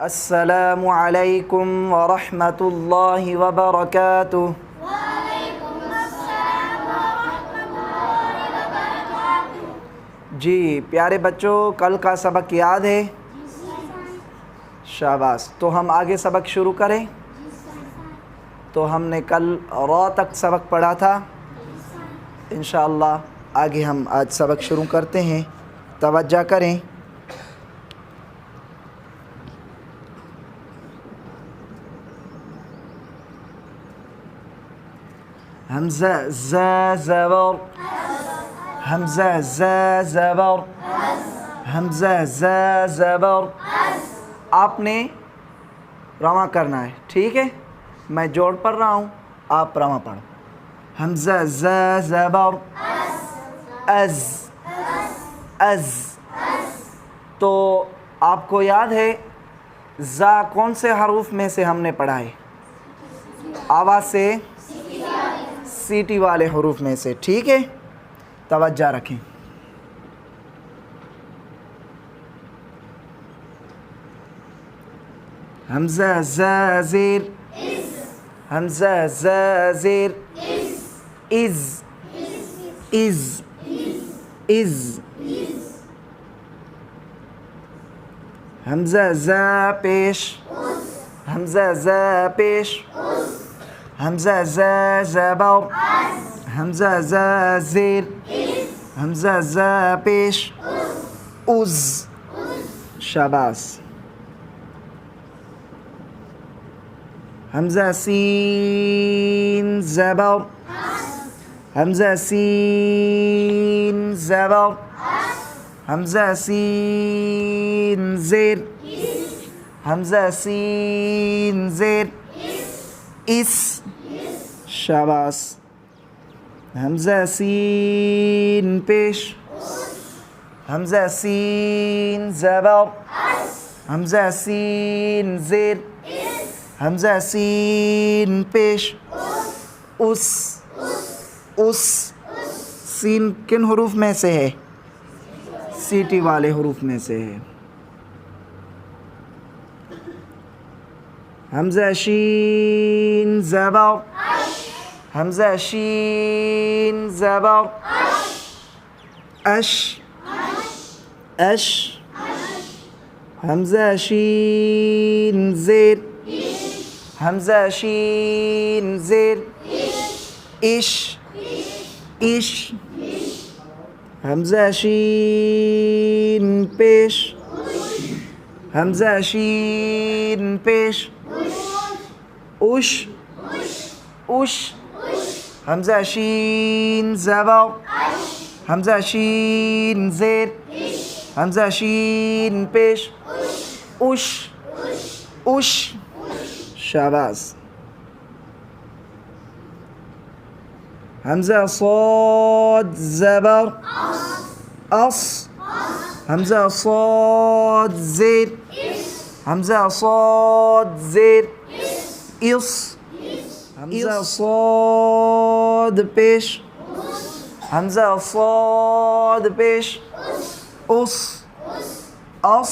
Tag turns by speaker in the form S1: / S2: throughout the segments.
S1: अस्सलामु अलैकुम व रहमतुल्लाहि व बरकातुहू। जी प्यारे बच्चों, कल का सबक याद है? शाबाश। तो हम आगे सबक शुरू करें। तो हमने कल रा तक सबक पढ़ा था। इंशाअल्लाह आगे हम आज सबक शुरू करते हैं। तवज्जो करें। हमज़ा ज़ा ज़बर, हमज़ा ज़ा ज़बर, हमज़ा ज़ा ज़बर। आपने रवा करना है, ठीक है? मैं जोड़ पढ़ रहा हूँ, आप रवा पढ़ो। हमज़ा ज़ा ज़बर, अज़ अज़। तो आपको याद है ज़ा कौन से हरूफ में से हमने पढ़ा है? आवाज़ से सीटी वाले हरूफ में से, ठीक है? तवज्जो रखें। हमज़ा ज़ा ज़ेर, हमज़ा ज़ा ज़ेर, इज़ इज़ इज़। हमज़ा ज़ा पेश, हमज़ा ज़ा पेश, हमज़ा ज़ा ज़बर, हमज़ा ज़ा ज़ेर, हमज़ा ज़ा पेश, उज़। शाबाश। हमज़ा सीन ज़बर, हमज़ा सीन ज़बर, हमज़ा सीन ज़ेर, हमज़ा सीन ज़ेर, इस। शाबाश। हमज़ा सीन पेश, हमज़ा सीन ज़बर, हमज़ा सीन ज़ेर, हमज़ा सीन पेश, उस उस। सीन किन हरूफ में से है? सीटी वाले हरूफ में से है। हमज़ा शीन ज़बर, हमज़ा शीन ज़बर, अश अश। हमज़ा शीन ज़ेर, हमज़ा शीन ज़ेर, इश इश। हमज़ा शीन पेश, हमज़ा शीन पेश, उश उश। हमज़ा शीन ज़बर, हमज़ा शीन ज़ेर, हमज़ा शीन पेश, उश उश। शाबाश। हमज़ा साद ज़बर, अस, हमज़ा साद ज़ेर, हमज़ा साद ज़ेर, इस। हमज़ा साद पेश, हमज़ा साद पेश, उस अस,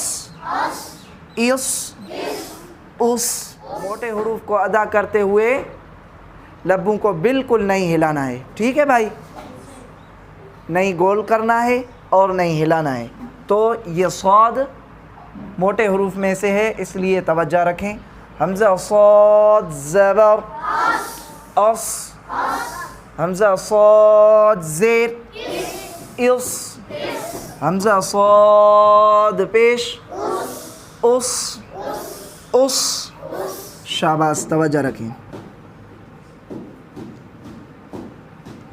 S1: इस, उस। मोटे हुरूफ को अदा करते हुए लब्बों को बिल्कुल नहीं हिलाना है, ठीक है भाई? नहीं गोल करना है और नहीं हिलाना है। तो ये साद मोटे हुरूफ में से है, इसलिए तवज्जो रखें। हमज़ा साद ज़बर, अस, हमज़ा साद ज़ेर, इस, हमज़ा साद पेश, उस उस। शाबाश। तवज्जो रखें।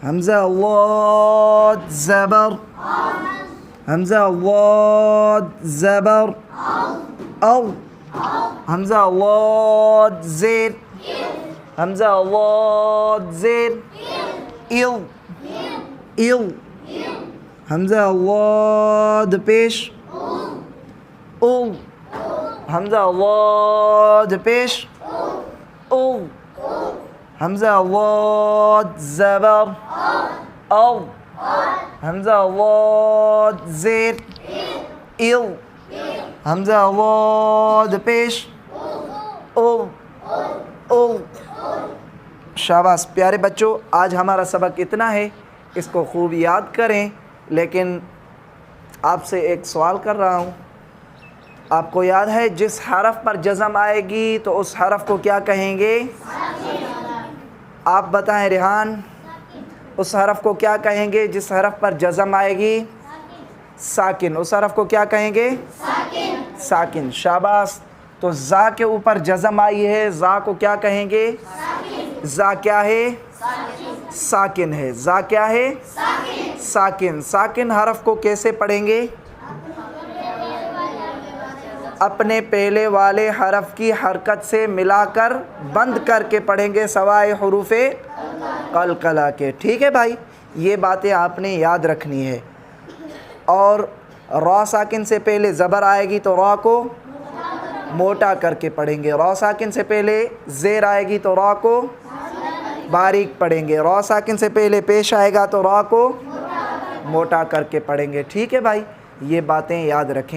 S1: हमज़ा लाद ज़बर, हमज़ा लाद ज़बर, औ, हमज़ा लाद ज़ेर, हमज़ा लाद ज़ेर, इल इल। हमज़ा लाद पेश, उल, हमज़ा लाद पेश, उल। हमज़ा लाद ज़बर, औ, हमज़ा लाद ज़ेर, इल, हमज़ा वाद पेश ओ ओ। शाबाश प्यारे बच्चों, आज हमारा सबक इतना है, इसको खूब याद करें। लेकिन आपसे एक सवाल कर रहा हूँ, आपको याद है जिस हरफ पर जज़म आएगी तो उस हरफ को क्या कहेंगे? आप बताएं रेहान, उस हरफ को क्या कहेंगे जिस हरफ पर जज़म आएगी? साकिन। उस हरफ को क्या कहेंगे? साकिन। साकिन। शाबाश। तो ज़ा के ऊपर जज़म आई है, ज़ा को क्या कहेंगे? साकिन। ज़ा क्या है? साकिन। साकिन है। ज़ा क्या है? साकिन। साकिन। साकिन हरफ को कैसे पढ़ेंगे? अपने पहले वाले हरफ की हरकत से मिलाकर बंद करके पढ़ेंगे, सवाए हुरूफ़े कलकला के। ठीक है भाई, ये बातें आपने याद रखनी है। और रॉ साकिन से पहले ज़बर आएगी तो रॉ को मोटा करके पढ़ेंगे। रॉ साकिन से पहले ज़ेर आएगी तो रॉ को बारीक पढ़ेंगे। रॉ साकिन से पहले पेश आएगा तो रॉ को मोटा करके पढ़ेंगे। ठीक है भाई, ये बातें याद रखें।